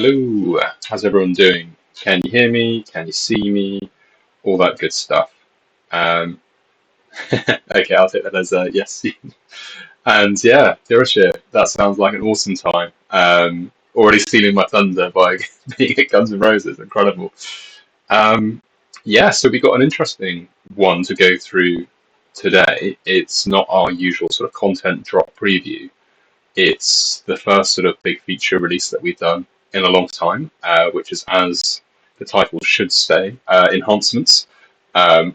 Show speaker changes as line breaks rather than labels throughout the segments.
Hello, how's everyone doing? Can you hear me? Can you see me? All that good stuff. Um, okay, I'll take that as a yes. And yeah, Hiroshi, that sounds like an awesome time. Already stealing my thunder by being at Guns N' Roses, incredible. Um, yeah, so we got an interesting one to go through today. It's not our usual sort of content drop preview. It's the first sort of big feature release that we've done in a long time, which is, as the title should say, Enhancements,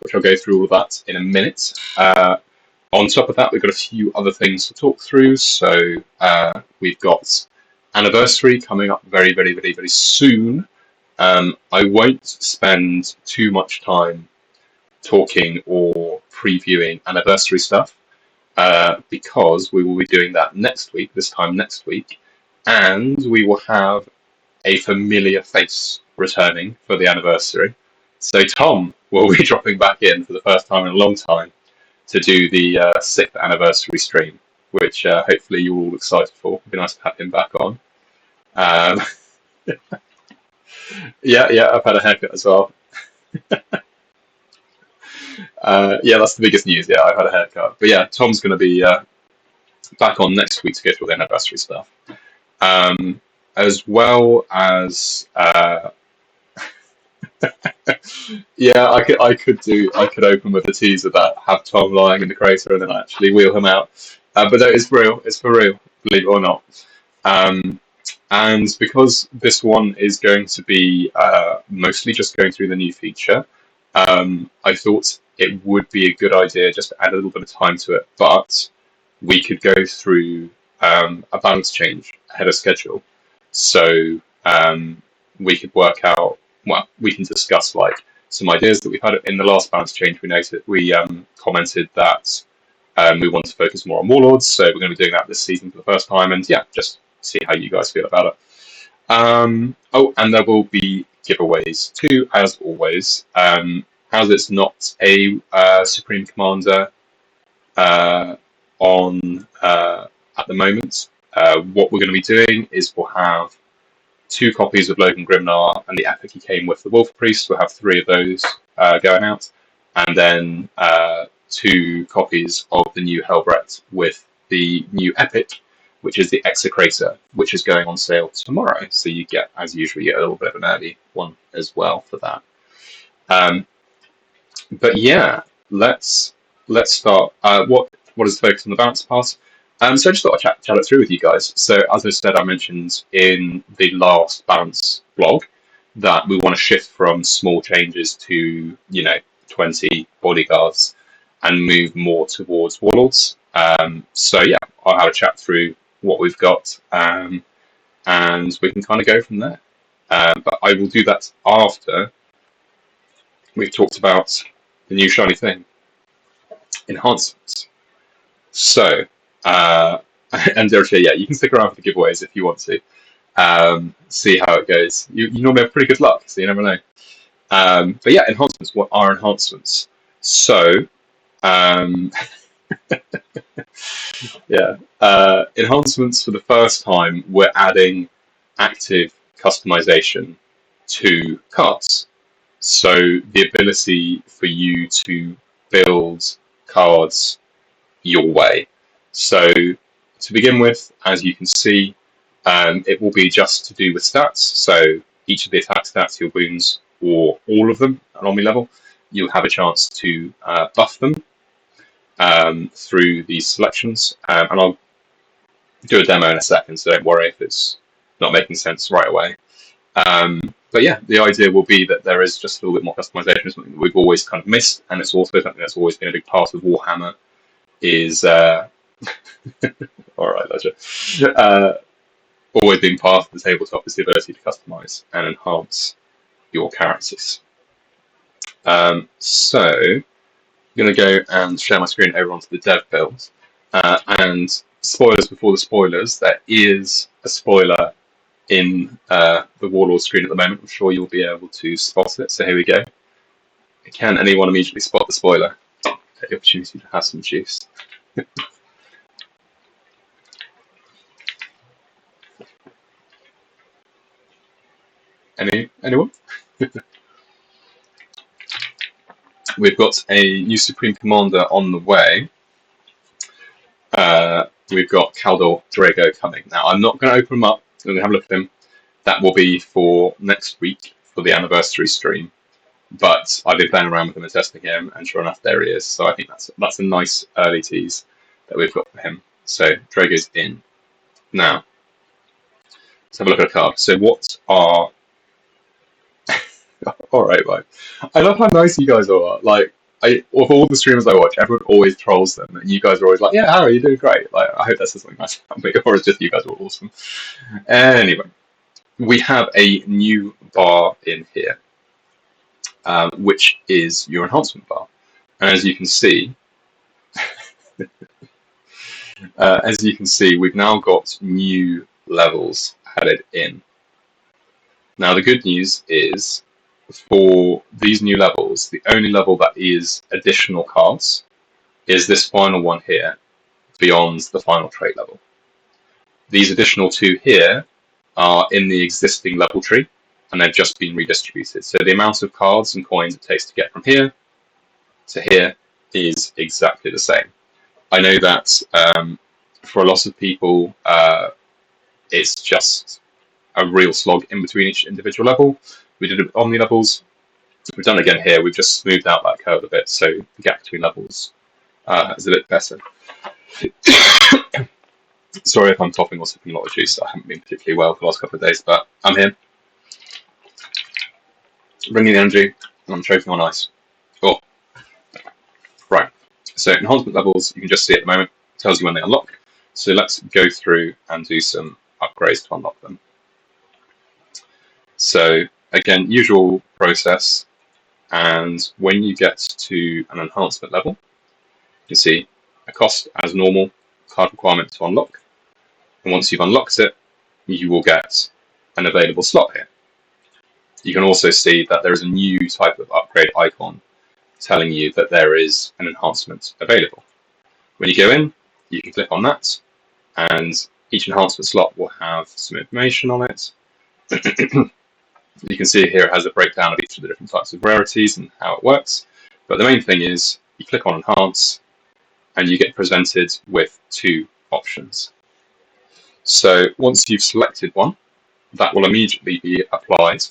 which I'll go through all of that in a minute. On top of that, we've got a few other things to talk through. So we've got anniversary coming up very soon. I won't spend too much time talking or previewing anniversary stuff because we will be doing that this time next week, and we will have a familiar face returning for the anniversary. So Tom will be dropping back in for the first time in a long time to do the 6th anniversary stream, which hopefully you're all excited for. It'd be nice to have him back on. Um, yeah, I've had a haircut as well. Yeah, that's the biggest news. Yeah, I've had a haircut. But yeah, Tom's going to be back on next week to go through the anniversary stuff. As well as yeah, I could open with a teaser that have Tom lying in the crater and then actually wheel him out. But no, it's real. It's for real, believe it or not. And because this one is going to be mostly just going through the new feature, I thought it would be a good idea just to add a little bit of time to it. But we could go through a balance change ahead of schedule. So we could work out, well, we can discuss like some ideas that we've had in the last balance change. We commented that we want to focus more on Warlords, so we're going to be doing that this season for the first time, and yeah, just see how you guys feel about it. Oh, and there will be giveaways too, as always. As it's not a Supreme Commander on at the moment, what we're going to be doing is we'll have 2 copies of Logan Grimar and the epic he came with, the Wolf Priest. We'll have 3 of those going out, and then 2 copies of the new Helbrecht with the new epic, which is the Execrator, which is going on sale tomorrow. So you get, as usual, you get a little bit of an early one as well for that. But yeah, let's start. What is the focus on the balance part? So I just thought I'd chat it through with you guys. So as I said, I mentioned in the last balance blog that we want to shift from small changes to 20 bodyguards and move more towards Warlords. So yeah, I'll have a chat through what we've got, and we can kind of go from there. But I will do that after we've talked about the new shiny thing, Enhancements. So, and yeah, you can stick around for the giveaways if you want to. See how it goes. You normally have pretty good luck, so you never know. But yeah, enhancements. What are enhancements? So, yeah, enhancements for the first time, we're adding active customization to cards. So the ability for you to build cards your way. So to begin with, as you can see, it will be just to do with stats. So each of the attack stats, your wounds, or all of them at army level, you'll have a chance to buff them through these selections. And I'll do a demo in a second, so don't worry if it's not making sense right away. But yeah, the idea will be that there is just a little bit more customization, something that we've always kind of missed, and it's also something that's always been a big part of Warhammer. Is all right, Ledger. Always being part of the tabletop is the ability to customize and enhance your characters. So I'm going to go and share my screen over onto the dev build. And spoilers before the spoilers, there is a spoiler in the Warlord screen at the moment. I'm sure you'll be able to spot it. So here we go. Can anyone immediately spot the spoiler? Take the opportunity to have some juice. Anyone? We've got a new Supreme Commander on the way. We've got Kaldor Drago coming. Now, I'm not going to open him up. I'm going to have a look at him. That will be for next week for the anniversary stream. But I've been playing around with him and testing him, and sure enough, there he is. So I think that's a nice early tease that we've got for him. So Drago's in. Now, let's have a look at a card. So what are... Alright, right. I love how nice you guys are. Like, of all the streamers I watch, everyone always trolls them, and you guys are always like, yeah, Harry, you're doing great. Like, I hope that says something nice about me, or it's just you guys are awesome. Anyway, we have a new bar in here, which is your enhancement bar. And as you can see, we've now got new levels added in. Now, the good news is, for these new levels, the only level that is additional cards is this final one here, beyond the final trait level. These additional two here are in the existing level tree, and they've just been redistributed. So the amount of cards and coins it takes to get from here to here is exactly the same. I know that for a lot of people, it's just a real slog in between each individual level. We did it with Omni levels. We've done it again here. We've just smoothed out that curve a bit, so the gap between levels is a bit better. Sorry if I'm coughing or sipping a lot of juice. I haven't been particularly well for the last couple of days, but I'm here. Bringing the energy, and I'm choking on ice. Oh, right. So enhancement levels, you can just see at the moment, it tells you when they unlock. So let's go through and do some upgrades to unlock them. So again, usual process, and when you get to an enhancement level, you can see a cost as normal, card requirement to unlock, and once you've unlocked it, you will get an available slot here. You can also see that there is a new type of upgrade icon telling you that there is an enhancement available. When you go in, you can click on that, and each enhancement slot will have some information on it. You can see here it has a breakdown of each of the different types of rarities and how it works. But the main thing is you click on Enhance and you get presented with two options. So once you've selected one, that will immediately be applied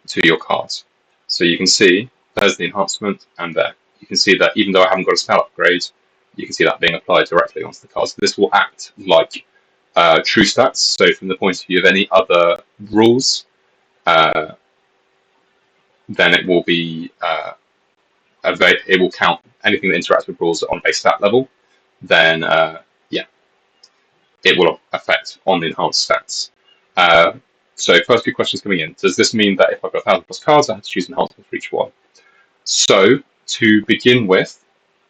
to your cards. So you can see there's the enhancement, and there. You can see that even though I haven't got a spell upgrade, you can see that being applied directly onto the cards. This will act like true stats, so from the point of view of any other rules, then it will be it will count anything that interacts with rules on a stat level. Then yeah, it will affect on the enhanced stats. So first few questions coming in. Does this mean that if I've got 1,000+ cards, I have to choose enhancement for each one? So to begin with,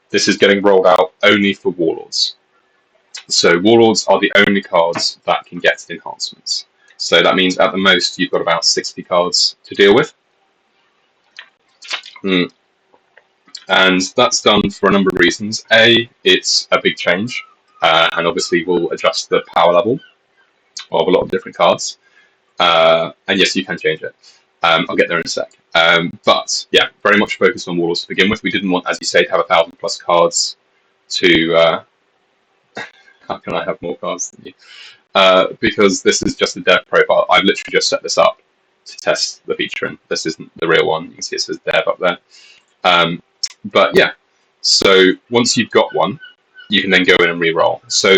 this is getting rolled out only for Warlords. So Warlords are the only cards that can get enhancements. So that means at the most you've got about 60 cards to deal with. And that's done for a number of reasons. A, it's a big change, and obviously will adjust the power level of a lot of different cards. And yes, you can change it. I'll get there in a sec. But yeah, very much focused on Warlords to begin with. We didn't want, as you say, to have 1,000+ cards to... how can I have more cards than you? Because this is just a dev profile. I've literally just set this up to test the feature, and this isn't the real one. You can see it says dev up there. But yeah, so once you've got one, you can then go in and re-roll. So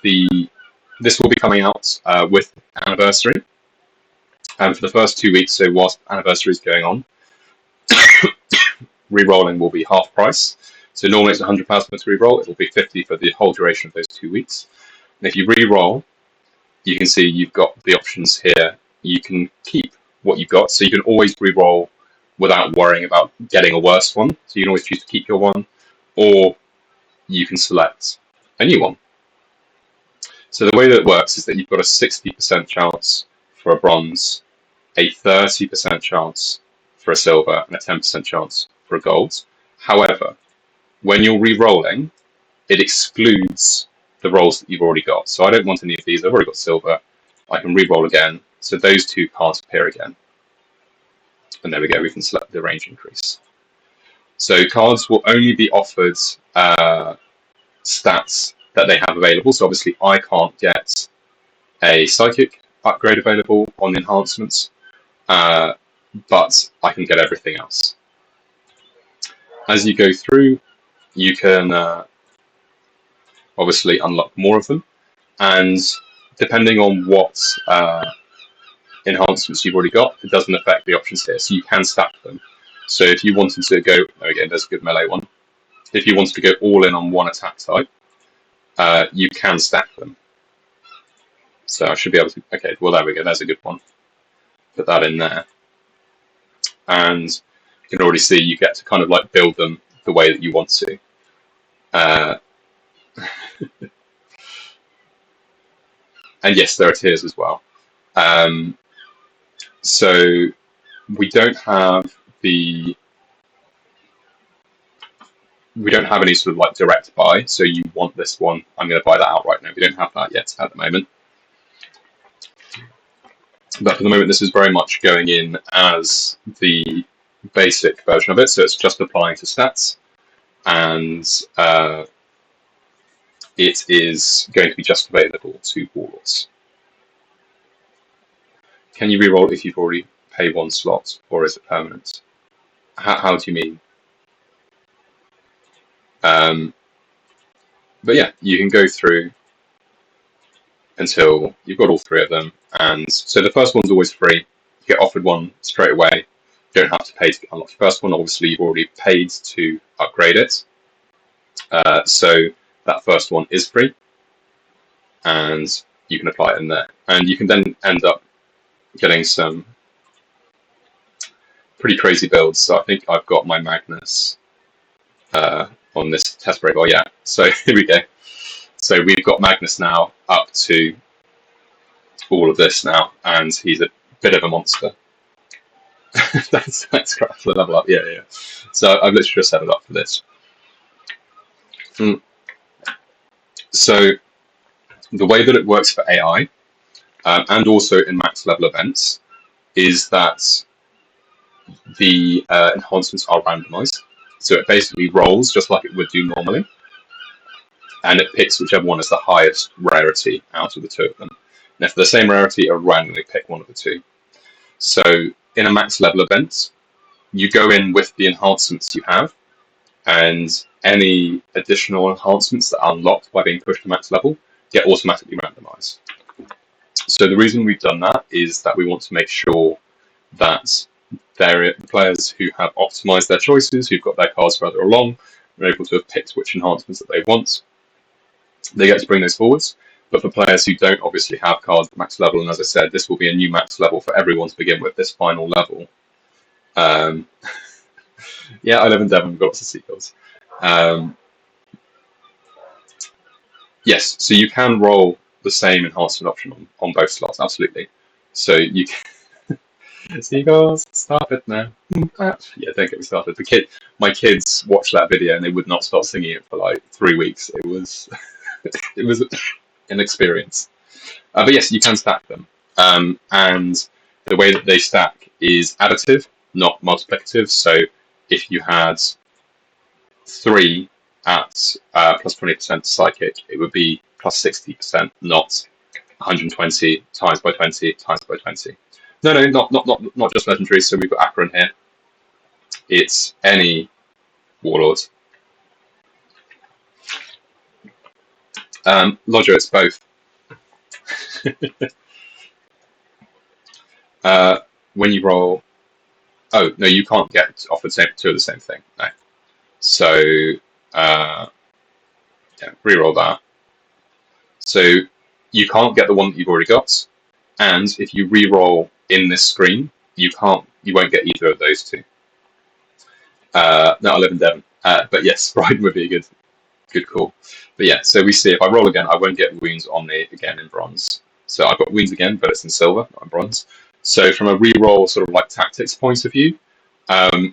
this will be coming out with Anniversary. And for the first 2 weeks, so whilst Anniversary is going on, re-rolling will be half price. So normally it's £100 per re-roll. It will be 50 for the whole duration of those 2 weeks. And if you re-roll, you can see you've got the options here. You can keep what you've got, so you can always re-roll without worrying about getting a worse one. So you can always choose to keep your one, or you can select a new one. So the way that it works is that you've got a 60% chance for a bronze, a 30% chance for a silver, and a 10% chance for a gold. However, when you're re-rolling, it excludes the rolls that you've already got. So I don't want any of these. I've already got silver. I can re-roll again, So those two cards appear again. And there we go, we can select the range increase. So cards will only be offered stats that they have available. So obviously I can't get a psychic upgrade available on the enhancements, but I can get everything else. As you go through, you can obviously unlock more of them, and depending on what enhancements you've already got, it doesn't affect the options here, so you can stack them. So if you wanted to go, again, there's a good melee one. If you wanted to go all in on one attack type, you can stack them. So I should be able to, okay, well there we go, there's a good one. Put that in there. And you can already see you get to kind of like build them the way that you want to. And yes, there are tiers as well. So we don't have any sort of like direct buy. So you want this one, I'm going to buy that outright now. We don't have that yet at the moment. But for the moment, this is very much going in as the basic version of it. So it's just applying to stats, and it is going to be just available to Warlords. Can you reroll if you've already paid one slot, or is it permanent? How do you mean? But yeah, you can go through until you've got all three of them. And so the first one's always free. You get offered one straight away. You don't have to pay to unlock the first one. Obviously, you've already paid to upgrade it. So that first one is free. And you can apply it in there. And you can then end up getting some pretty crazy builds. So I think I've got my Magnus on this test break. Oh yeah, so here we go. So we've got Magnus now up to all of this now, and he's a bit of a monster. that's crap for the level up, yeah. So I've literally just set it up for this. So the way that it works for AI, and also in max level events, is that the enhancements are randomized. So it basically rolls just like it would do normally, and it picks whichever one is the highest rarity out of the two of them. And if they're the same rarity, it'll randomly pick one of the two. So in a max level event, you go in with the enhancements you have, and any additional enhancements that are unlocked by being pushed to max level get automatically randomized. So the reason we've done that is that we want to make sure that the players who have optimized their choices, who've got their cards further along, are able to have picked which enhancements that they want. They get to bring those forwards. But for players who don't obviously have cards at max level, and as I said, this will be a new max level for everyone to begin with, this final level. Yeah, I live in Devon, we've got lots of seagulls. Yes, so you can roll the same enhancement option on both slots, absolutely. So you can... Seagulls, stop it now. Yeah, don't get me started. My kids watched that video and they would not stop singing it for like 3 weeks. It was it was an experience. But yes, you can stack them. And the way that they stack is additive, not multiplicative. So if you had 3 at plus 20% psychic, it would be plus 60%, not 120 times by 20 times by 20. No, not just legendaries. So we've got Akron here. It's any Warlord. Lodger, it's both. When you roll, oh no, you can't get offered two of the same thing. No. So yeah, reroll that. So you can't get the one that you've already got, and if you reroll in this screen, you won't get either of those two. No, I live in Devon, but yes, Brighton would be a good call. But yeah, so we see if I roll again, I won't get wounds on me again in bronze. So I've got wounds again, but it's in silver, not in bronze. So from a reroll sort of like tactics point of view,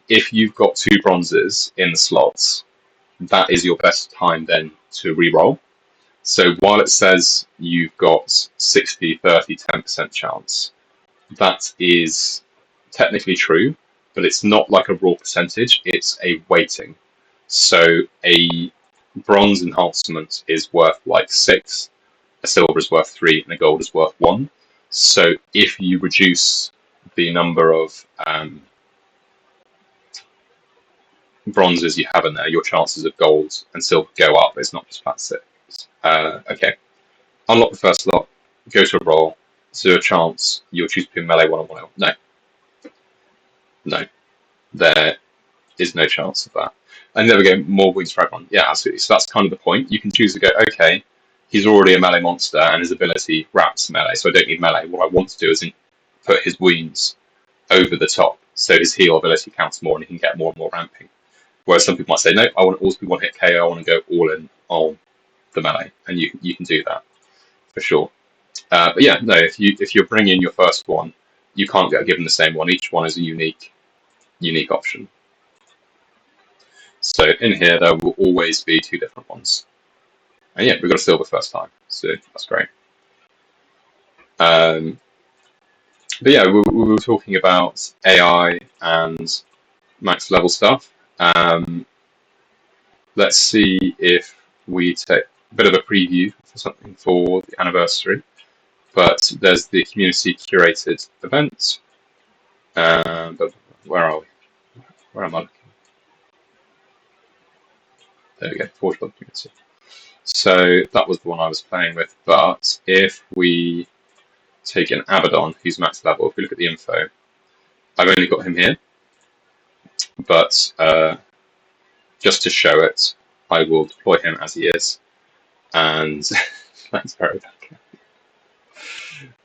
if you've got 2 bronzes in the slots, that is your best time then to reroll. So while it says you've got 60, 30, 10% chance that is technically true, but it's not like a raw percentage, it's a weighting. So a bronze enhancement is worth like 6, a silver is worth 3, and a gold is worth 1. So if you reduce the number of bronzes you have in there, your chances of gold and silver go up. It's not just flat 6. Okay, unlock the first slot, go to a roll, zero chance you'll choose between melee 1 and 1L. No. No. There is no chance of that. And there we go, more wounds for everyone. Yeah, absolutely. So that's kind of the point. You can choose to go, okay, he's already a melee monster and his ability wraps melee, so I don't need melee. What I want to do is put his wounds over the top, so his heal ability counts more and he can get more and more ramping. Whereas some people might say, no, I want to also be one hit KO, I want to go all in on the melee, and you can do that for sure. But yeah, no, if you're bringing your first one, you can't get given the same one. Each one is a unique option. So in here, there will always be 2 different ones. And yeah, we got a silver first time, so that's great. But yeah, we were talking about AI and max level stuff. Let's see if we take a bit of a preview for something for the anniversary. But there's the community curated event. But where are we? Where am I looking? There we go, Forge Club community. So that was the one I was playing with. But if we take an Abaddon, who's max level, if we look at the info, I've only got him here. But just to show it, I will deploy him as he is. And thanks very much.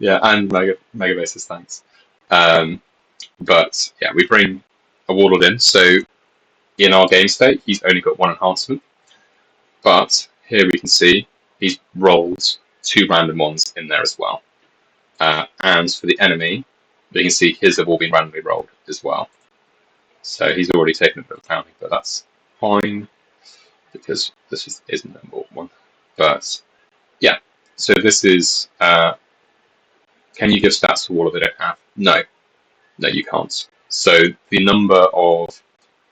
Yeah, and Mega Basis, thanks. But yeah, we bring a Warlord in. So in our game state, he's only got 1 enhancement. But here we can see he's rolled 2 random ones in there as well. And for the enemy, we can see his have all been randomly rolled as well. So he's already taken a bit of pounding, but that's fine because this isn't an important one. But yeah, so this is, can you give stats to Warlord they don't have? No, you can't. So the number of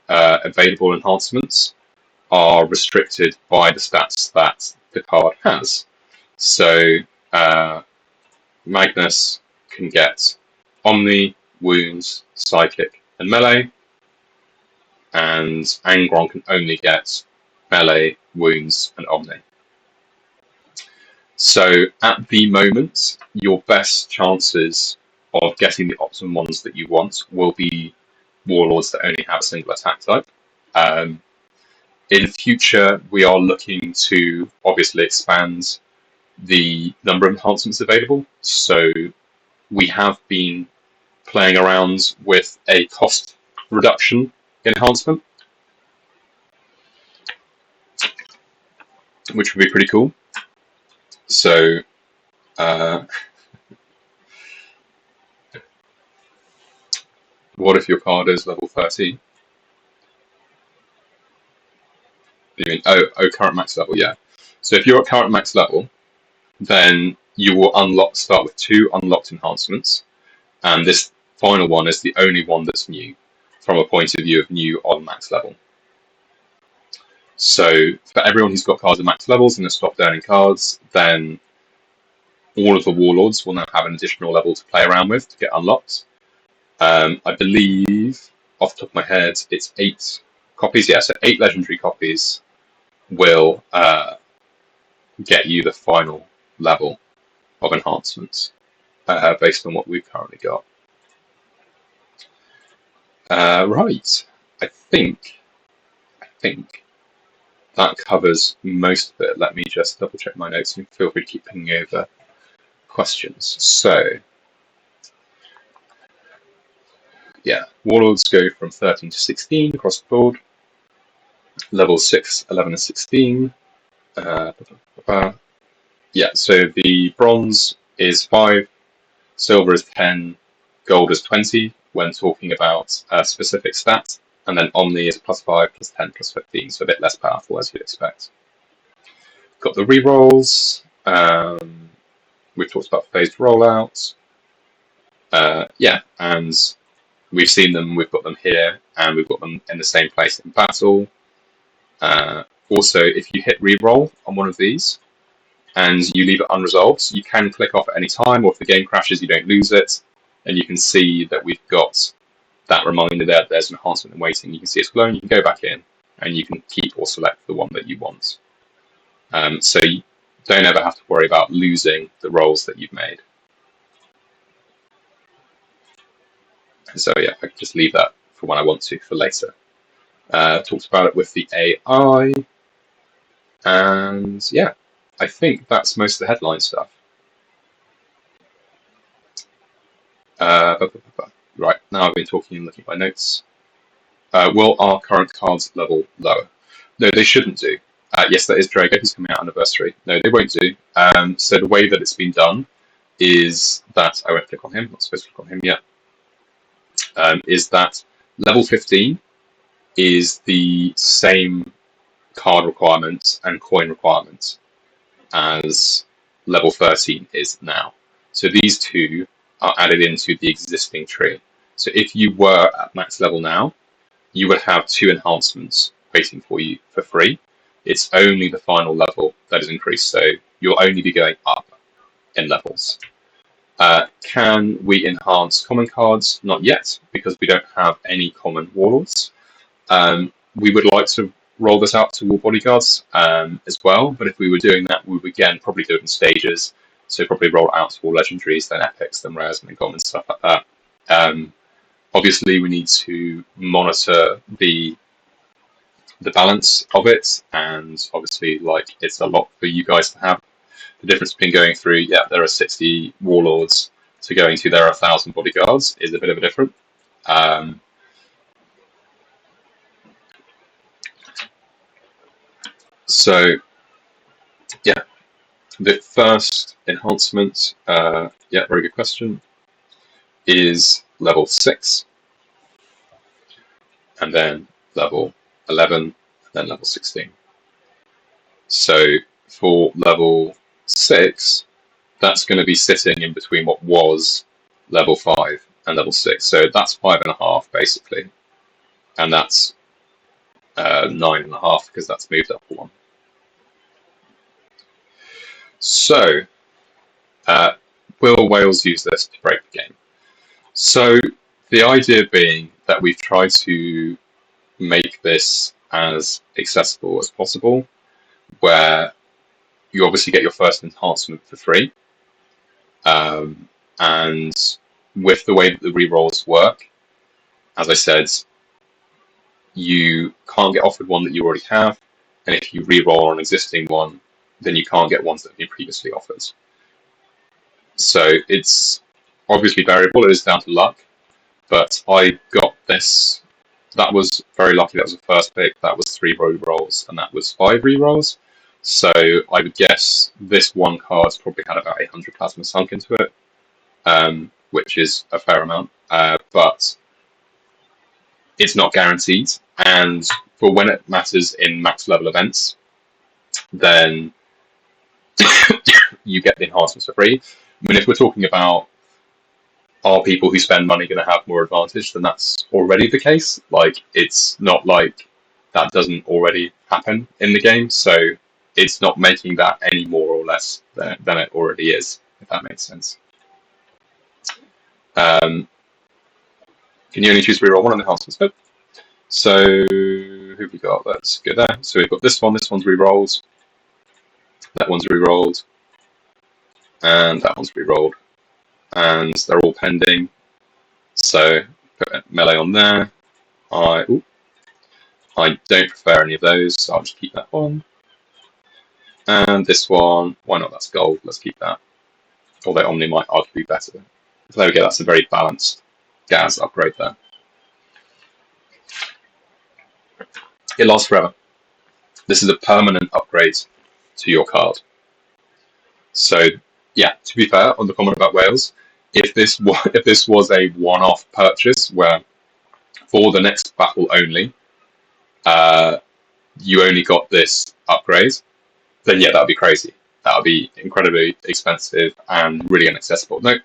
available enhancements are restricted by the stats that the card has. So Magnus can get Omni, Wounds, Psychic, and Melee, and Angron can only get Melee, Wounds, and Omni. So at the moment, your best chances of getting the optimum ones that you want will be Warlords that only have a single attack type. In future, we are looking to obviously expand the number of enhancements available. So we have been playing around with a cost reduction enhancement, which would be pretty cool. So what if your card is level 13? You mean, oh, current max level, yeah. So if you're at current max level, then you will start with 2 unlocked enhancements, and this final one is the only one that's new from a point of view of new on max level. So for everyone who's got cards at max levels and has stopped earning cards, then all of the Warlords will now have an additional level to play around with to get unlocked. I believe, off the top of my head, it's 8 copies. Yeah, so 8 legendary copies will get you the final level of enhancements based on what we've currently got. Right, I think that covers most of it. Let me just double check my notes and feel free to keep pinging over questions. So yeah, Warlords go from 13 to 16 across the board. Levels 6, 11, and 16. Yeah, so the bronze is 5, silver is 10, gold is 20 when talking about specific stats, and then Omni is +5, +10, +15, so a bit less powerful as you'd expect. Got the rerolls. We've talked about phased rollouts. Yeah, and we've seen them, we've got them here, and we've got them in the same place in battle. Also, if you hit reroll on one of these and you leave it unresolved, you can click off at any time, or if the game crashes, you don't lose it. And you can see that we've got that reminder there. There's an enhancement in waiting. You can see it's glowing. You can go back in, and you can keep or select the one that you want. So you don't ever have to worry about losing the rolls that you've made. So yeah, I can just leave that for when I want to for later. Talked about it with the AI, and yeah, I think that's most of the headline stuff. Right, now I've been talking and looking at my notes. Will our current cards level lower? No, they shouldn't do. Yes, that is Drago, who's coming out anniversary. No, they won't do. So the way that it's been done is that, I won't click on him, not supposed to click on him yet, is that level 15 is the same card requirement and coin requirement as level 13 is now. So these two are added into the existing tree. So if you were at max level now, you would have 2 enhancements waiting for you for free. It's only the final level that is increased, so you'll only be going up in levels. Can we enhance common cards? Not yet, because we don't have any common warlords. We would like to roll this out to war bodyguards as well, but if we were doing that, we would again probably do it in stages. So probably roll out to all legendaries, then epics, then rares, and then common, stuff like that. Obviously, we need to monitor the balance of it, and obviously, like, it's a lot for you guys to have. The difference between going through, yeah, there are 60 warlords to going to there are 1,000 bodyguards is a bit of a difference. So, yeah, the first enhancement, yeah, very good question, is level 6, and then level 11, and then level 16. So for level 6, that's going to be sitting in between what was level 5 and level 6. So that's 5.5 basically, and that's 9.5 because that's moved up one. So will Wales use this to break the game? So the idea being that we've tried to make this as accessible as possible, where you obviously get your first enhancement for free. And with the way that the rerolls work, as I said, you can't get offered one that you already have, and if you reroll on an existing one, then you can't get ones that have been previously offered. So it's obviously variable, it is down to luck, but I got this. That was very lucky, that was the first pick, that was 3 rerolls, and that was 5 rerolls. So I would guess this one card's probably had about 800 plasma sunk into it, which is a fair amount, but it's not guaranteed. And for when it matters in max level events, then you get the enhancements for free. I mean, if we're talking about are people who spend money going to have more advantage, then that's already the case. Like, it's not like that doesn't already happen in the game, so it's not making that any more or less than it already is, if that makes sense. Can you only choose to reroll one of the enhancements? Nope. So who have we got? Let's go there. So we've got this one. This one's rerolled. That one's rerolled. And that one's rerolled. And they're all pending. So put melee on there. I don't prefer any of those, so I'll just keep that one. And this one, why not? That's gold. Let's keep that. Although Omni might argue be better. So there we go. That's a very balanced Gaz upgrade there. It lasts forever. This is a permanent upgrade to your card. So yeah, to be fair, on the comment about Wales, if this was a one-off purchase where for the next battle only, you only got this upgrade, then yeah, that would be crazy. That would be incredibly expensive and really inaccessible. No,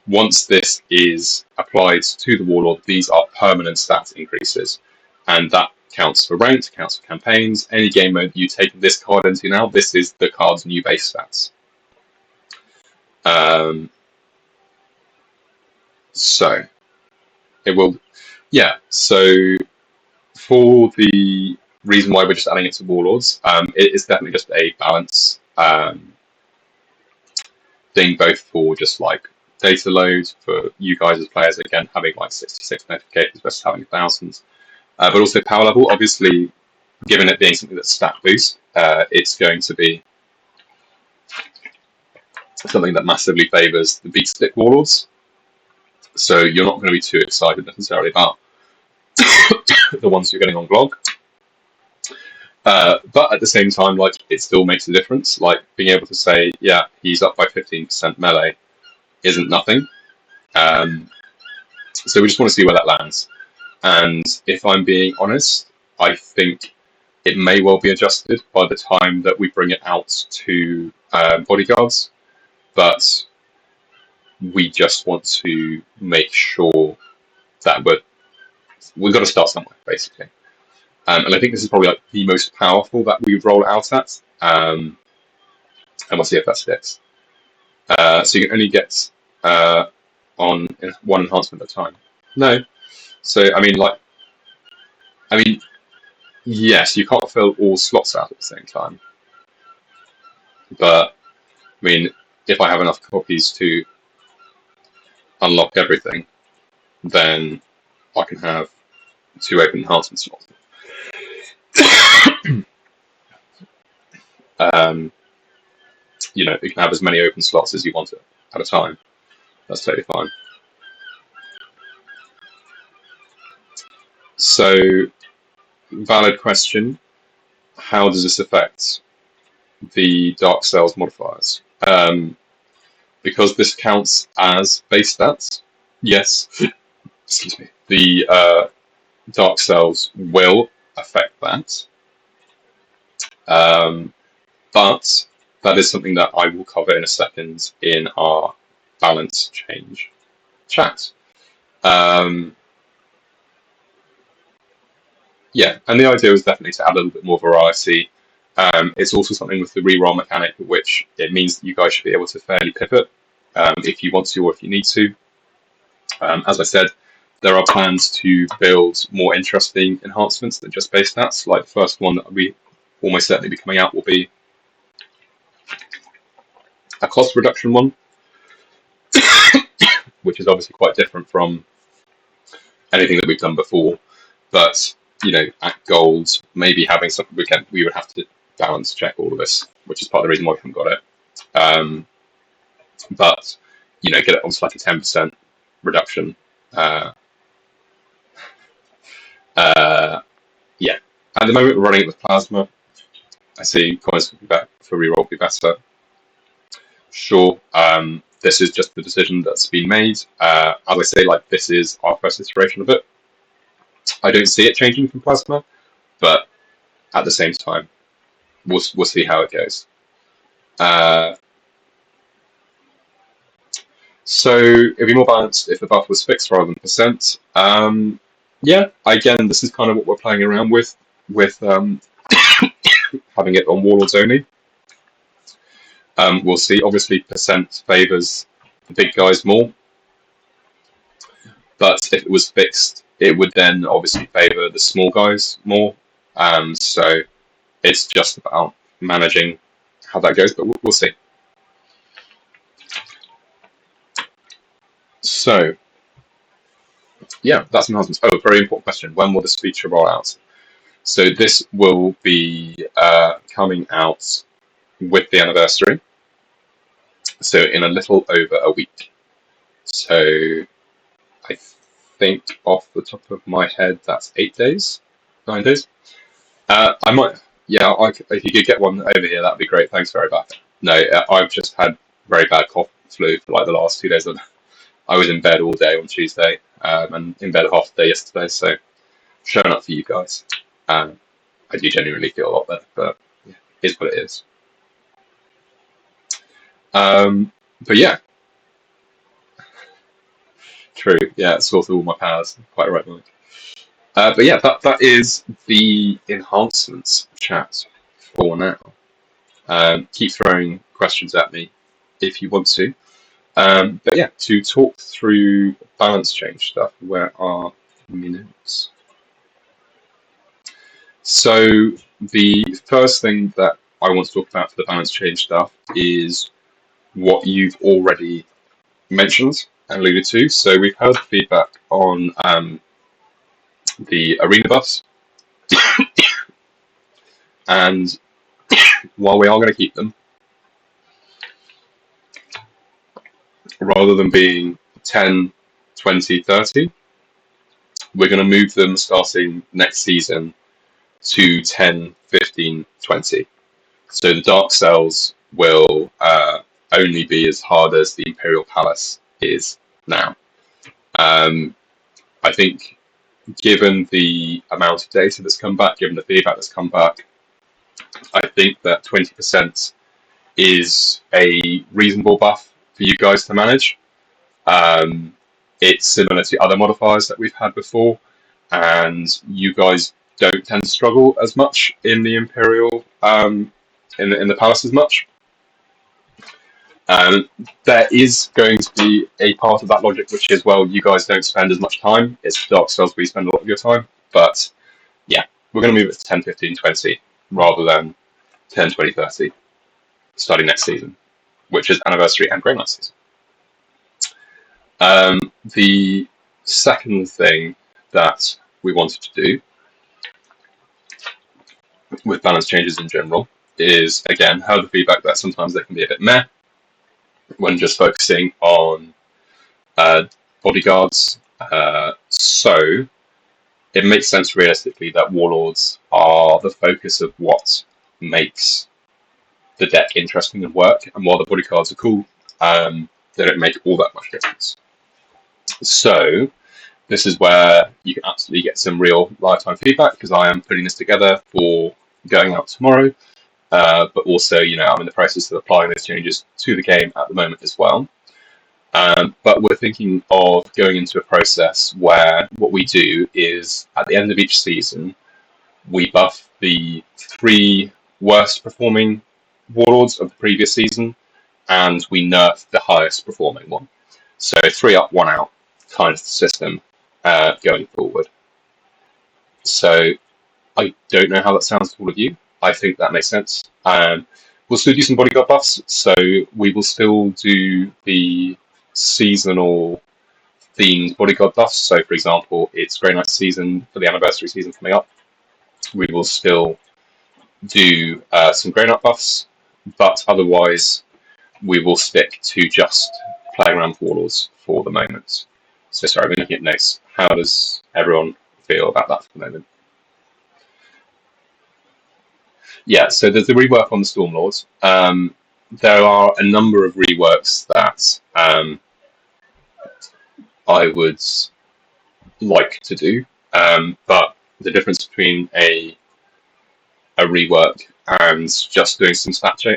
once this is applied to the Warlord, these are permanent stats increases, and that counts for ranked, counts for campaigns. Any game mode you take this card into now, this is the card's new base stats. So it will, yeah. So for the reason why we're just adding it to Warlords, it is definitely just a balance thing, both for just like data load for you guys as players, again having like 66 notifications versus having thousands, but also power level. Obviously, given it being something that's stat boost, it's going to be something that massively favours the beat stick Warlords. So you're not going to be too excited necessarily about the ones you're getting on Glog. But at the same time, like, it still makes a difference. Like, being able to say, yeah, he's up by 15% melee isn't nothing. So we just want to see where that lands. And if I'm being honest, I think it may well be adjusted by the time that we bring it out to bodyguards. But we just want to make sure that we've got to start somewhere, basically. And I think this is probably like the most powerful that we roll out at. And we'll see if that sticks. So you can only get on one enhancement at a time. No. So yes, you can't fill all slots out at the same time. But I mean, if I have enough copies to unlock everything, then I can have 2 open enhancement slots. You can have as many open slots as you want at a time. That's totally fine. So, valid question. How does this affect the Dark Cells modifiers? Because this counts as base stats, yes, excuse me, the Dark Cells will affect that. But that is something that I will cover in a second in our balance change chat. Yeah, and the idea is definitely to add a little bit more variety. It's also something with the reroll mechanic, which it means that you guys should be able to fairly pivot if you want to or if you need to. As I said, there are plans to build more interesting enhancements than just base stats. Like the first one that we almost certainly be coming out will be a cost reduction one, which is obviously quite different from anything that we've done before. But at gold, maybe having something we would have to balance check all of this, which is part of the reason why we haven't got it. But get it on like a 10% reduction. Yeah. At the moment, we're running it with plasma. I see coins for reroll would be better. Sure. This is just the decision that's been made. As I say, like, this is our first iteration of it. I don't see it changing from plasma, but at the same time, we'll see how it goes. So it'd be more balanced if the buff was fixed rather than percent. Yeah, again, this is kind of what we're playing around with having it on Warlords only. We'll see. Obviously, percent favours the big guys more, but if it was fixed, it would then obviously favour the small guys more. So it's just about managing how that goes, but we'll see. So, yeah, that's enhancements. Oh, very important question. When will this feature roll out? So this will be coming out with the anniversary. So in a little over a week. So I think off the top of my head, that's 8 days, 9 days. I might, yeah, if you could get one over here, that'd be great. Thanks very much. No, I've just had very bad cough and flu for like the last 2 days. I was in bed all day on Tuesday and in bed half the day yesterday. So showing up for you guys. I do genuinely feel a lot better, but yeah, it is what it is. But yeah. True. Yeah, source of all my powers. Quite right, Mike. But yeah, that is the enhancements chat for now. Keep throwing questions at me if you want to. But yeah, to talk through balance change stuff, where are my notes? So the first thing that I want to talk about for the balance change stuff is what you've already mentioned and alluded to. So we've heard feedback on the arena buffs, and while we are going to keep them, rather than being 10, 20, 30, we're going to move them starting next season to 10, 15, 20. So the Dark Cells will only be as hard as the Imperial Palace is now. I think given the amount of data that's come back, given the feedback that's come back, I think that 20% is a reasonable buff for you guys to manage. It's similar to other modifiers that we've had before, and you guys don't tend to struggle as much in the Imperial, in the Palace as much. There is going to be a part of that logic, which is, well, you guys don't spend as much time. It's Dark Souls where you spend a lot of your time. But yeah, we're going to move it to 10, 15, 20 rather than 10, 20, 30 starting next season, which is Anniversary and Grey Knight season. The second thing that we wanted to do with balance changes in general is, again, have the feedback that sometimes they can be a bit meh when just focusing on bodyguards. So it makes sense realistically that Warlords are the focus of what makes the deck interesting and work, and while the bodyguards are cool, they don't make all that much difference. So this is where you can absolutely get some real lifetime feedback, because I am putting this together for going out tomorrow, but also, I'm in the process of applying those changes to the game at the moment as well. But we're thinking of going into a process where what we do is, at the end of each season, we buff the 3 worst performing Warlords of the previous season, and we nerf the highest performing one. So 3 up, 1 out kind of system going forward. So I don't know how that sounds to all of you. I think that makes sense. We'll still do some bodyguard buffs, so we will still do the seasonal themed bodyguard buffs. So, for example, it's Grey Knight season for the Anniversary season coming up. We will still do some Grey Knight buffs, but otherwise we will stick to just playing around with Warlords for the moment. So, sorry, I've been looking at notes. How does everyone feel about that for the moment? Yeah, so there's the rework on the Stormlords. There are a number of reworks that I would like to do, but the difference between a rework and just doing some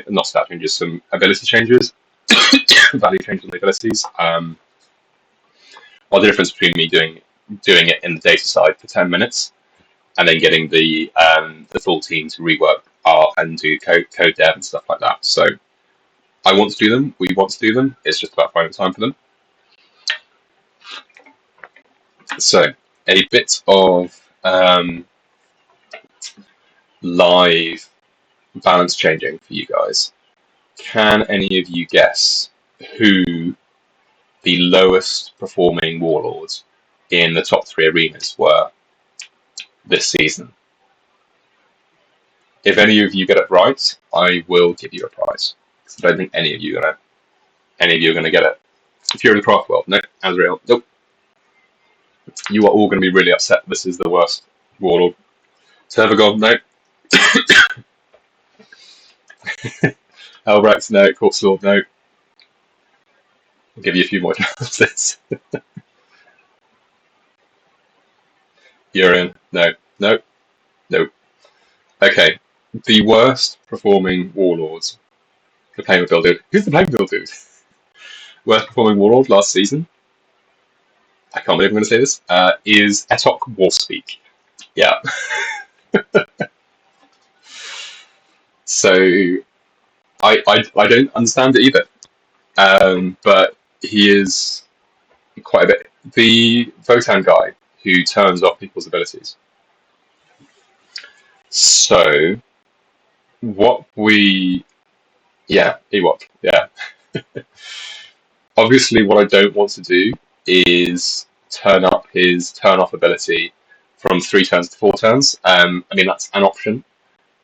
not stat changes, some ability changes, value changes on the abilities, or the difference between me doing it in the data side for 10 minutes and then getting the full team to rework art and do code dev and stuff like that. So I want to do them. We want to do them. It's just about finding time for them. So a bit of live balance changing for you guys. Can any of you guess who the lowest performing Warlords in the top 3 arenas were this season? If any of you get it right, I will give you a prize. I don't think any of you are going to get it. If you're in the craft world, no. Azrael, nope. You are all going to be really upset. This is the worst Warlord. Tervagon, no. Helbrecht, no. Corpse Lord, no. I'll give you a few more chances. You're in. No. No. No. Okay. The worst performing Warlords. The Playmobil dude. Who's the Playmobil dude? Worst performing Warlord last season? I can't believe I'm going to say this, is Etok Warspeak. Yeah. So I don't understand it either, but he is quite a bit the Votan guy who turns off people's abilities. So what we Ewok, yeah. Obviously, what I don't want to do is turn up his turn off ability from 3 turns to 4 turns. I mean, that's an option.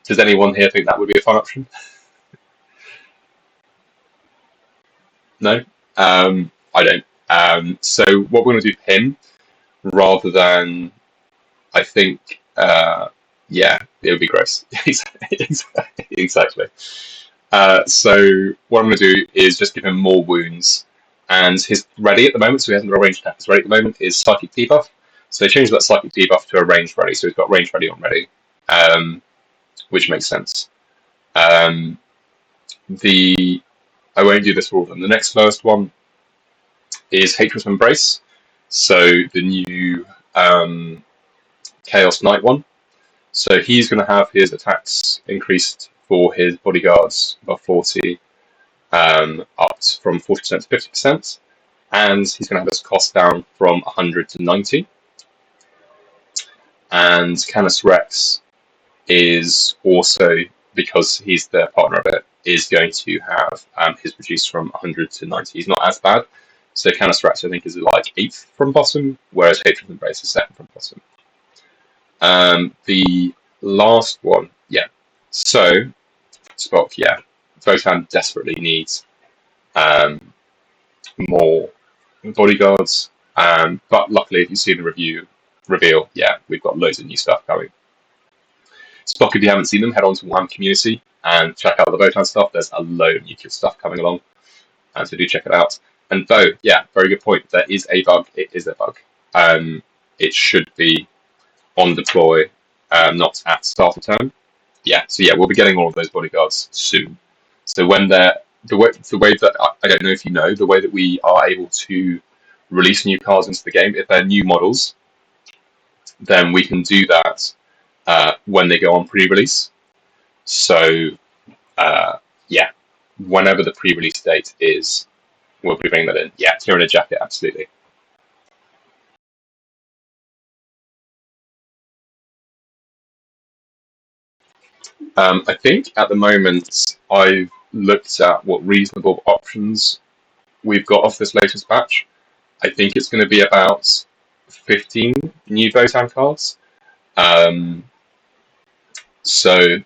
Does anyone here think that would be a fun option? No? I don't. So what we're going to do for him, rather than, I think, yeah, it would be gross. Exactly. So what I'm going to do is just give him more wounds. And his ready at the moment, so he hasn't got a ranged attack. His ready at the moment is psychic debuff. So they changed that psychic debuff to a ranged ready. So he's got ranged ready on ready, which makes sense. I won't do this for all of them. The next lowest one is Hatred's Embrace. So the new Chaos Knight one. So he's going to have his attacks increased for his bodyguards above 40, up from 40% to 50%, and he's going to have his cost down from 100 to 90. And Canis Rex is also, because he's the partner of it, is going to have his reduced from 100 to 90. He's not as bad. So Canis Rex, I think, is like 8th from bottom, whereas Hatred Embrace is 2nd from bottom. The last one, yeah. So, Spock, yeah. Votan desperately needs more bodyguards, but luckily, if you see the reveal, yeah, we've got loads of new stuff coming. Spock, if you haven't seen them, head on to Warhammer Community and check out the Votan stuff. There's a load of new stuff coming along, so do check it out. And though, yeah, very good point. There is a bug. It is a bug. It should be on deploy, not at start of turn. Yeah, so yeah, we'll be getting all of those bodyguards soon. So when they're the way that I don't know if you know, the way that we are able to release new cards into the game, if they're new models, then we can do that when they go on pre-release. So yeah, whenever the pre-release date is, we'll be bringing that in. Yeah, Tyranid Jacket, absolutely. I think at the moment I've looked at what reasonable options we've got off this latest batch. I think it's going to be about 15 new Votan cards. So,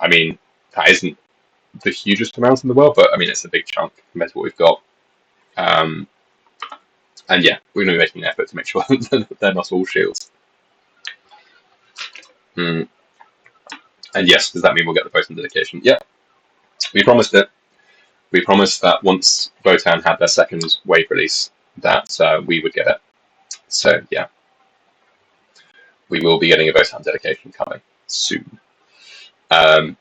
I mean, that isn't the hugest amount in the world, but I mean, it's a big chunk compared to what we've got. And yeah, we're going to be making an effort to make sure that they're not all shields. And yes, does that mean we'll get the Votan dedication? Yeah, we promised it. We promised that once Votan had their second wave release, that we would get it. So yeah, we will be getting a Votan dedication coming soon. The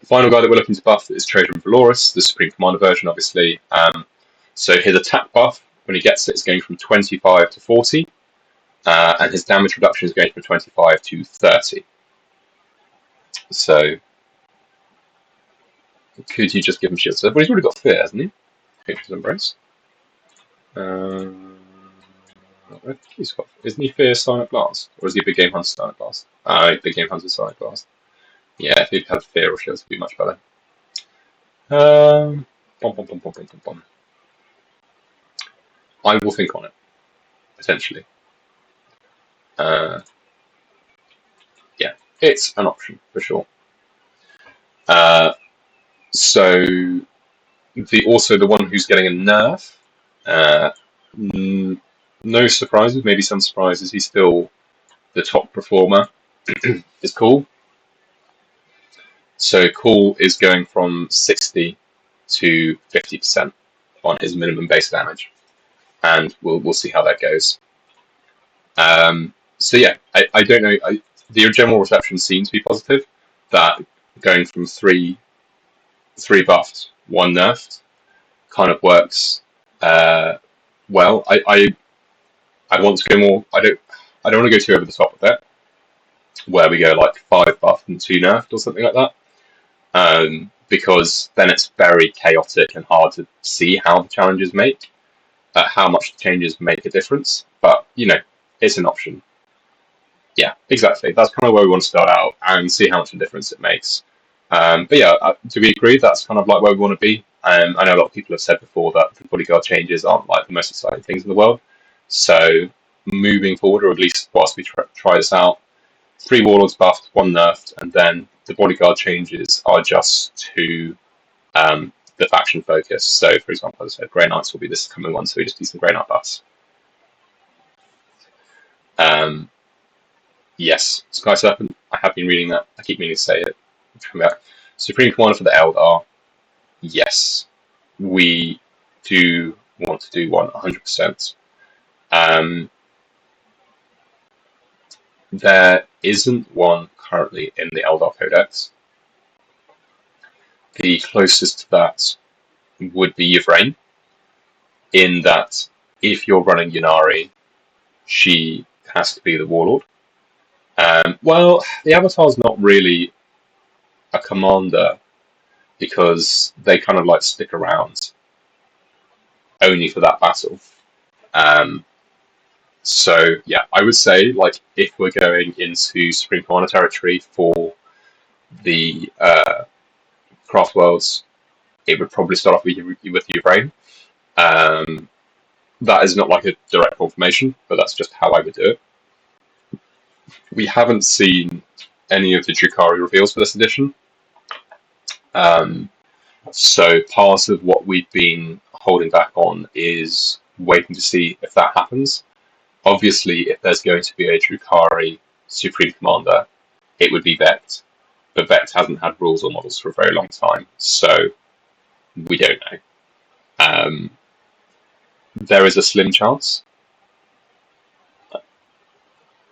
final guy that we're looking to buff is Trajan Valoris, the Supreme Commander version, obviously. So his attack buff, when he gets it, is going from 25 to 40, and his damage reduction is going from 25 to 30. So, could you just give him shield? So, well, he's already got fear, hasn't he? Hatred's Embrace. Isn't he fear Silent Blast? Or is he a Big Game Hunter Silent Blast? Big Game Hunter Silent Blast. Yeah, if he'd had fear or shields, it would be much better. I will think on it, potentially. Yeah, it's an option for sure. So also the one who's getting a nerf. No surprises, maybe some surprises. He's still the top performer. Is Cool. So Cool is going from 60 to 50% on his minimum base damage, and we'll see how that goes. So yeah, I don't know. The general reception seems to be positive. That going from three buffed, 1 nerfed, kind of works well. I I want to go more. I don't want to go too over the top with it, where we go like 5 buffed and 2 nerfed or something like that. Because then it's very chaotic and hard to see how the challenges how much the changes make a difference. But you know, it's an option. Yeah, exactly. That's kind of where we want to start out and see how much of a difference it makes. But yeah, do we agree that's kind of like where we want to be? I know a lot of people have said before that the bodyguard changes aren't like the most exciting things in the world. So moving forward, or at least whilst we try this out, 3 warlords buffed, 1 nerfed, and then the bodyguard changes are just to the faction focus. So, for example, as I said, Grey Knights will be this coming one, so we just do some Grey Knight buffs. Yes, Sky Serpent, I have been reading that. I keep meaning to say it. Supreme Commander for the Eldar. Yes, we do want to do one 100%. There isn't one currently in the Eldar Codex. The closest to that would be Yvraine, in that if you're running Ynnari, she has to be the Warlord. Well, the Avatar's not really a commander because they kind of like stick around only for that battle. So yeah, I would say like if we're going into Supreme Commander territory for the Craft Worlds, it would probably start off with Yvraine. That is not like a direct confirmation, but that's just how I would do it. We haven't seen any of the Drukhari reveals for this edition. So part of what we've been holding back on is waiting to see if that happens. Obviously, if there's going to be a Drukhari Supreme Commander, it would be Vect. But Vect hasn't had rules or models for a very long time, so we don't know. There is a slim chance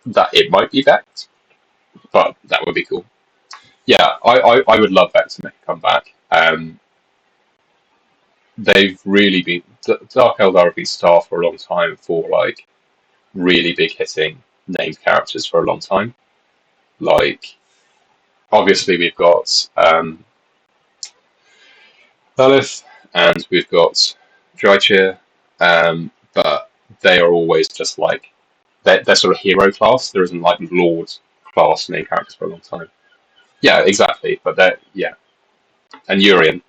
that it might be Vect, but that would be cool. Yeah, I would love Vect to make a comeback. They've really been... Dark Eldar have been staffed for a long time for like really big hitting named characters for a long time. Like, obviously we've got Belith and we've got Drychir, but they are always just like they're sort of hero class. There isn't like Lord class named characters for a long time. Yeah, exactly. But they're and Urian,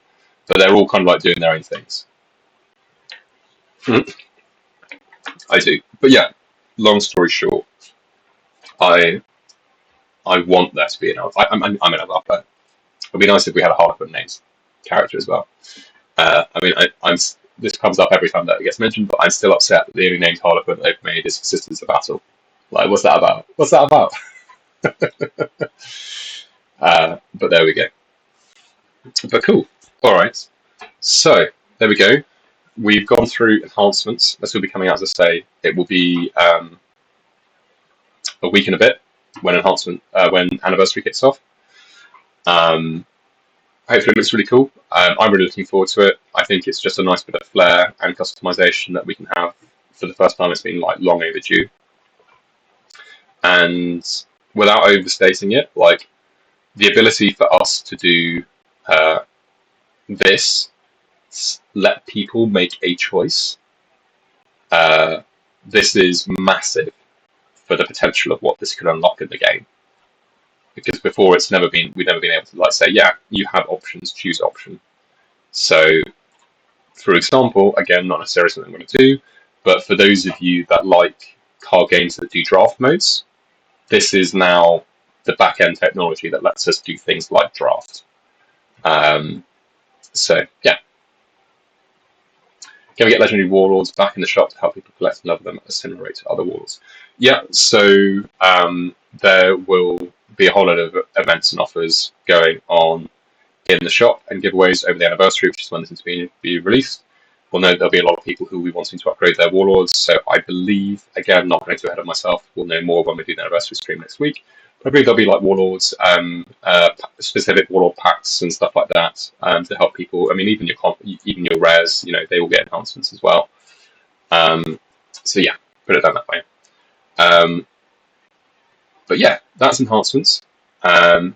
but they're all kind of like doing their own things. I do, but yeah. Long story short, I want there to be I'm an Eldar player. It'd be nice if we had a Harlequin named character as well. I mean, I'm this comes up every time that it gets mentioned, but I'm still upset that the only named Harlequin they've made is for Sisters of Battle. Like, what's that about? What's that about? But there we go. But cool. All right. So there we go. We've gone through enhancements. This will be coming out, as I say. It will be a week and a bit when anniversary kicks off. Hopefully it looks really cool. I'm really looking forward to it. I think it's just a nice bit of flair and customization that we can have for the first time. It's been like long overdue. And without overstating it, like the ability for us to do this, let people make a choice. This is massive for the potential of what this could unlock in the game. Because before we've never been able to like say, yeah, you have options, choose option. So, for example, again, not necessarily something I'm going to do, but for those of you that like card games that do draft modes, this is now the back-end technology that lets us do things like draft. So, yeah. Can we get legendary warlords back in the shop to help people collect and level them at a similar rate to other warlords? Yeah, so there will be a whole lot of events and offers going on in the shop and giveaways over the anniversary, which is when this is to be released. We'll know there'll be a lot of people who will be wanting to upgrade their warlords, so I believe, again, not going to ahead of myself, we'll know more when we do the anniversary stream next week. But I believe there'll be like warlords, specific warlord packs and stuff like that to help people. I mean, even your rares, you know, they will get enhancements as well. So yeah, put it down that way. But yeah, that's enhancements. We're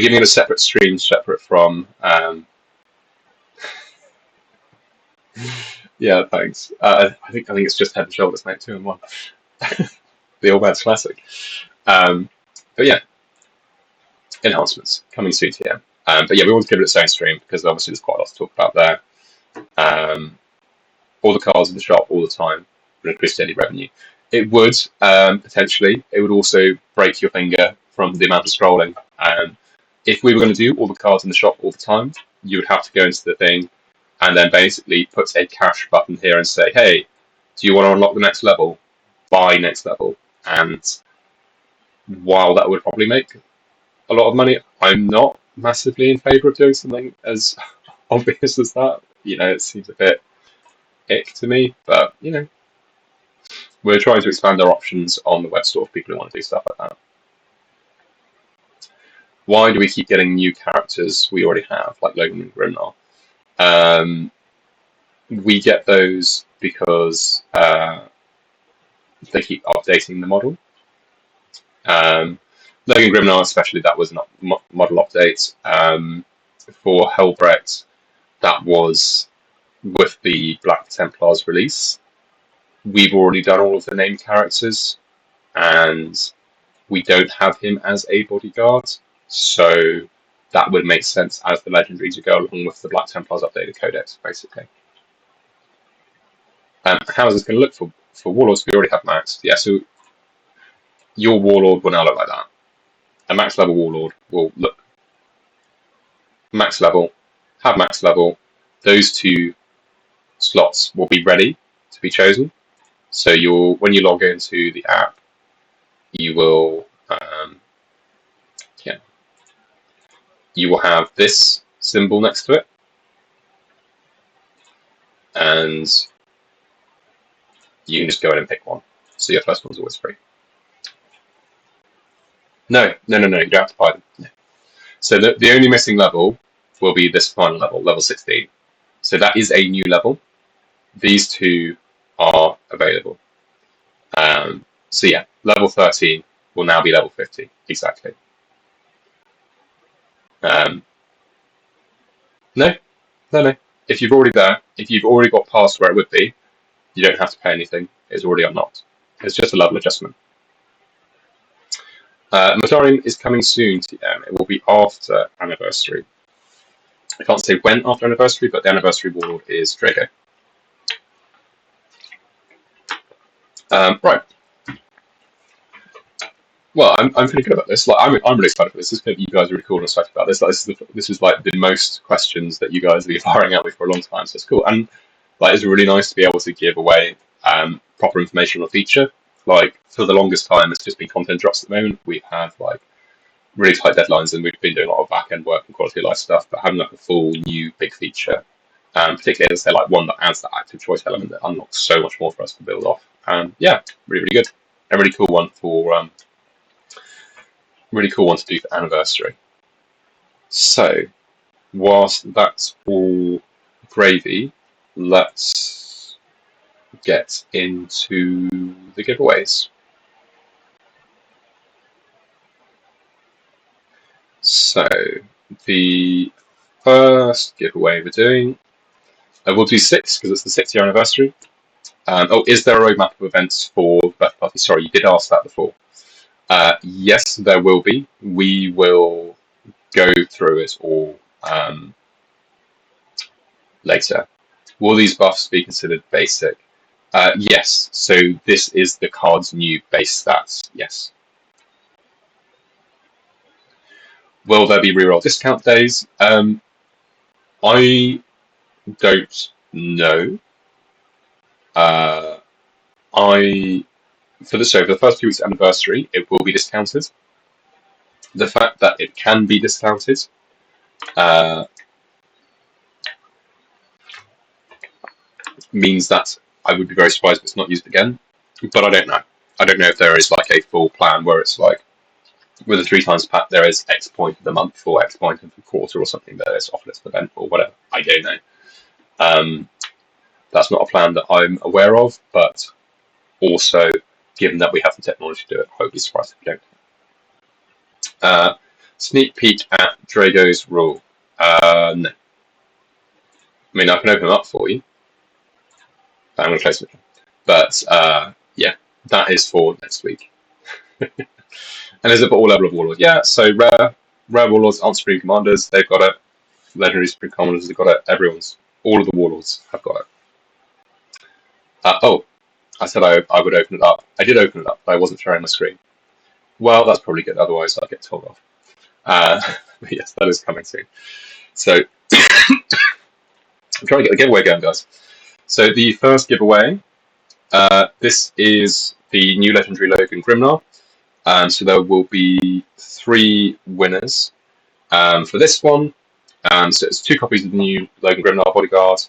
giving it a separate stream, separate from. Yeah, thanks. I think it's just Head and Shoulders, mate. 2 and 1. The old man's classic. But yeah, enhancements coming soon to you. But yeah, we want to give it its own stream because obviously there's quite a lot to talk about there. All the cards in the shop all the time would increase daily revenue. It would potentially. It would also break your finger from the amount of scrolling. If we were going to do all the cards in the shop all the time, you would have to go into the thing and then basically put a cash button here and say, hey, do you want to unlock the next level? Buy next level. And while that would probably make a lot of money, I'm not massively in favour of doing something as obvious as that. It seems a bit ick to me, but, we're trying to expand our options on the web store for people who want to do stuff like that. Why do we keep getting new characters we already have, like Logan and Grimar? We get those because they keep updating the model. Logan Grimar especially, that was not model update. For Helbrecht, that was with the Black Templars release. We've already done all of the named characters, and we don't have him as a bodyguard, so that would make sense as the legendary to go along with the Black Templars updated codex, basically. How is this going to look for Warlords? We already have maxed. Yeah, so your Warlord will now look like that. A max level Warlord will look max level, have max level. Those 2 slots will be ready to be chosen. So when you log into the app, you will have this symbol next to it, and you can just go in and pick one. So your first one's always free. No, you don't have to buy them. No. So the only missing level will be this final level, level 16. So that is a new level. These 2 are available. So yeah, level 13 will now be level 50, exactly. No. If you've already got past where it would be, you don't have to pay anything. It's already unlocked. It's just a level adjustment. Mortarion is coming soon to them. It will be after anniversary. I can't say when after anniversary, but the anniversary Warlord is Drago. Right. Well, I'm pretty good about this. Like, I'm really excited for this. You guys are really cool and excited about this. Like, this is like the most questions that you guys have been firing at me for a long time. So it's cool, and like it's really nice to be able to give away proper information on a feature. Like for the longest time, it's just been content drops at the moment. We've had like really tight deadlines, and we've been doing a lot of back end work and quality of life stuff. But having like a full new big feature, particularly as I say, like one that adds that active choice element that unlocks so much more for us to build off. Yeah, really good. A really cool one for. Really cool one to do for anniversary. So, whilst that's all gravy, let's get into the giveaways. So, the first giveaway we're doing, we'll do 6 because it's the 6th year anniversary. Is there a roadmap of events for the birthday party? Sorry, you did ask that before. Yes, there will be. We will go through it all later. Will these buffs be considered basic? Yes. So this is the card's new base stats. Yes. Will there be reroll discount days? I don't know. For the first few weeks anniversary, it will be discounted. The fact that it can be discounted means that I would be very surprised if it's not used again. But I don't know. I don't know if there is like a full plan where it's like with a 3 times pack there is X point of the month or X point of the quarter or something that is offered as an event or whatever. I don't know. That's not a plan that I'm aware of, but also, given that we have the technology to do it, I would be surprised if we don't. Sneak peek at Drago's rule. No. I mean, I can open them up for you. I'm going to close it. But yeah, that is for next week. And is it for all level of Warlords? Yeah, so rare Warlords aren't Supreme Commanders, they've got it. Legendary Supreme Commanders, they've got it. All of the Warlords have got it. Oh, I said I would open it up. I did open it up, but I wasn't sharing my screen. Well, that's probably good, otherwise I'll get told off. But yes, that is coming soon. So, I'm trying to get the giveaway going, guys. So the first giveaway, this is the new legendary Logan Grimar. So there will be 3 winners for this one. So it's 2 copies of the new Logan Grimar Bodyguard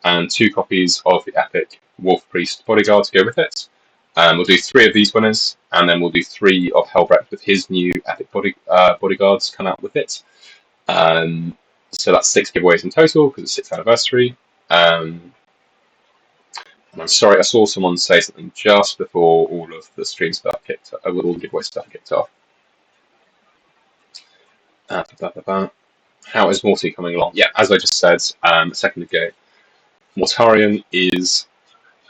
and 2 copies of the epic Wolf Priest Bodyguard to go with it. We'll do 3 of these winners, and then we'll do 3 of Helbrecht with his new epic bodyguards come out with it. So that's 6 giveaways in total because it's 6th anniversary. And I'm sorry, I saw someone say something just before all of the stream stuff kicked off, all the giveaway stuff kicked off. How is Morty coming along? Yeah, as I just said a second ago, Mortarion is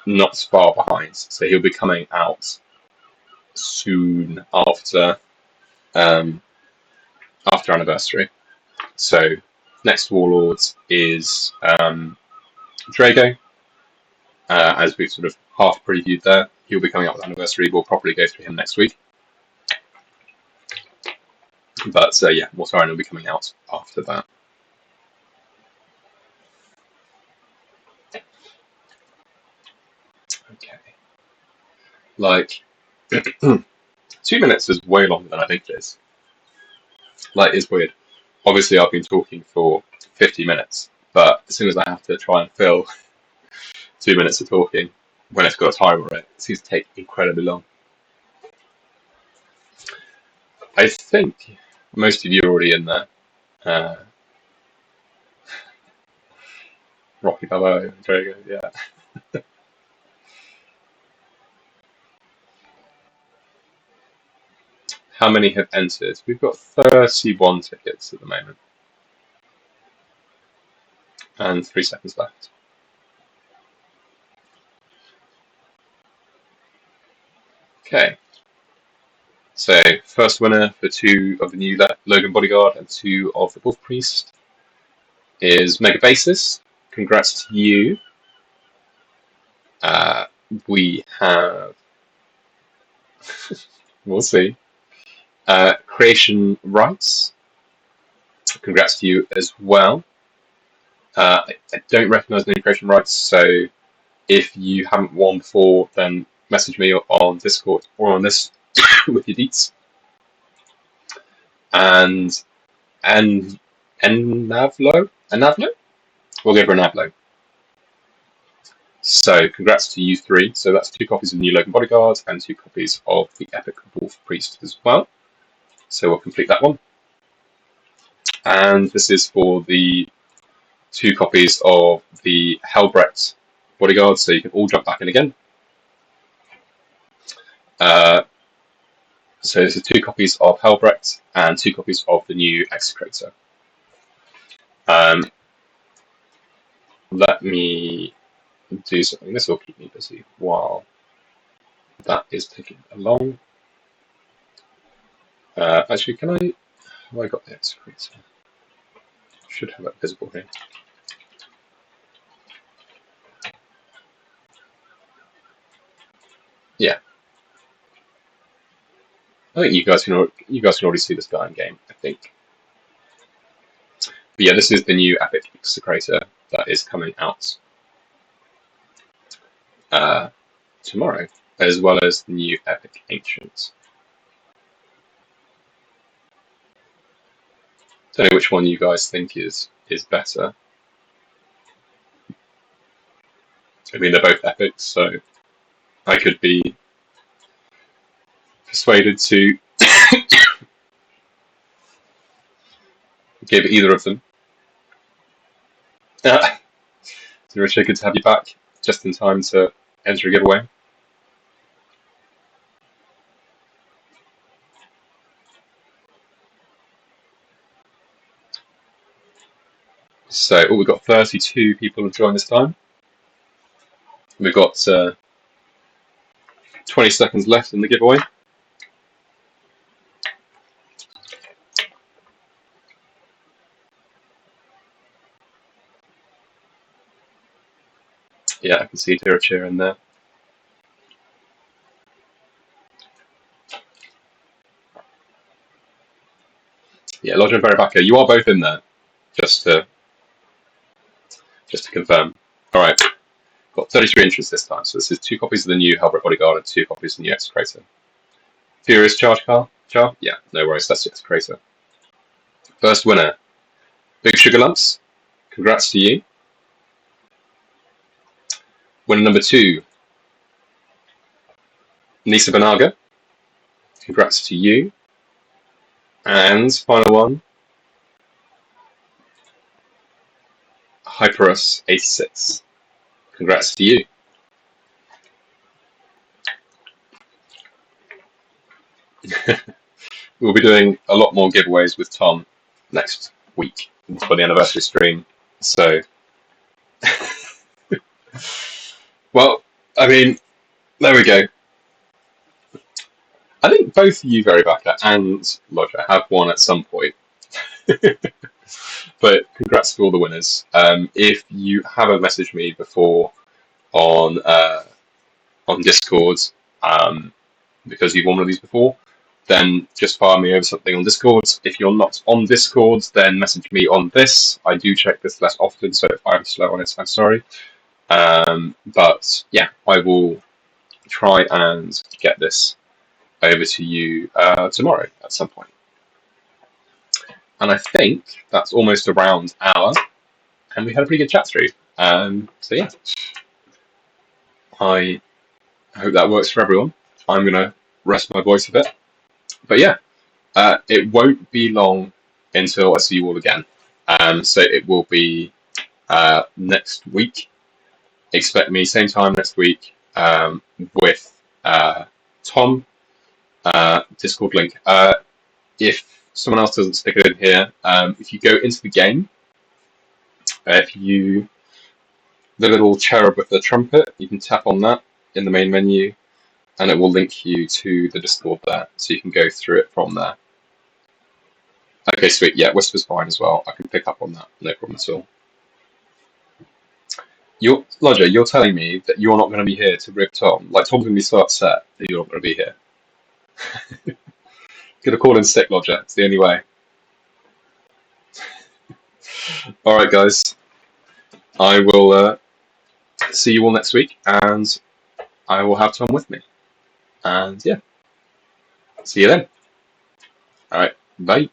not far behind, so he'll be coming out soon after anniversary. So next Warlords is Drago, as we've sort of half previewed there. He'll be coming out with anniversary. We'll probably go through him next week. But yeah, Mortarion will be coming out after that. Okay. Like, 2 minutes is way longer than I think it is. Like, it's weird. Obviously, I've been talking for 50 minutes, but as soon as I have to try and fill 2 minutes of talking, when it's got a timer on it, it seems to take incredibly long. I think most of you are already in there. Rocky Balboa, Drago, yeah. How many have entered? We've got 31 tickets at the moment. And 3 seconds left. Okay. So, first winner for 2 of the new Logan Bodyguard and 2 of the Wolf Priest is Mega Basis. Congrats to you. We have... we'll see. Creation Rights. Congrats to you as well. I don't recognise any Creation Rights, so if you haven't won before, then message me on Discord or on this with your deets. And Navlo? We'll give her an Navlo. So congrats to you 3. So that's 2 copies of the new Logan Bodyguard and 2 copies of the epic Wolf Priest as well. So we'll complete that one. And this is for the 2 copies of the Helbrecht Bodyguard, so you can all jump back in again. So this is 2 copies of Helbrecht and 2 copies of the new Execrator. Let me do something. This will keep me busy while that is taking along. Actually, can I... have I got the Execrator? Should have it visible here. Yeah. I think you guys can already see this guy in game, I think. But yeah, this is the new epic Execrator that is coming out tomorrow, as well as the new epic Ancient. Don't know which one you guys think is better. I mean, they're both epics, so I could be persuaded to give either of them. So Richard, good to have you back, just in time to enter a giveaway. So we've got 32 people have joined this time. We've got 20 seconds left in the giveaway. Yeah, I can see Tira Cheer in there. Yeah, Lodger and Veribaka, you are both in there, just to confirm. All right, got 33 entries this time. So this is 2 copies of the new Helbrecht Bodyguard and 2 copies of the new Execrator. Furious Charge car? Char? Yeah, no worries, that's the Execrator. First winner, Big Sugar Lumps. Congrats to you. Winner number 2, Nisa Banaga. Congrats to you. And final one, Hyperus86. Congrats to you. We'll be doing a lot more giveaways with Tom next week for the anniversary stream. So, well, I mean, there we go. I think both you, Veribaka, and Lodger have won at some point. But congrats to all the winners. If you haven't messaged me before on Discord, because you've won one of these before, then just fire me over something on Discord. If you're not on Discord, then message me on this. I do check this less often, so if I'm slow on it, I'm sorry. But yeah, I will try and get this over to you tomorrow at some point. And I think that's almost around hour, and we had a pretty good chat through. So yeah, I hope that works for everyone. I'm going to rest my voice a bit. But yeah, it won't be long until I see you all again. So it will be next week. Expect me same time next week with Tom. Discord link. If someone else doesn't stick it in here, if you go into the game, the little cherub with the trumpet, you can tap on that in the main menu, and it will link you to the Discord there, so you can go through it from there. Okay, sweet. Yeah, Whisper's fine as well. I can pick up on that. No problem at all. Lodger, you're telling me that you're not going to be here to rib Tom. Like, Tom's going to be so upset that you're not going to be here. Gonna call in sick, Lodger. It's the only way. All right, guys. I will see you all next week, and I will have Tom with me. And yeah, see you then. All right, bye.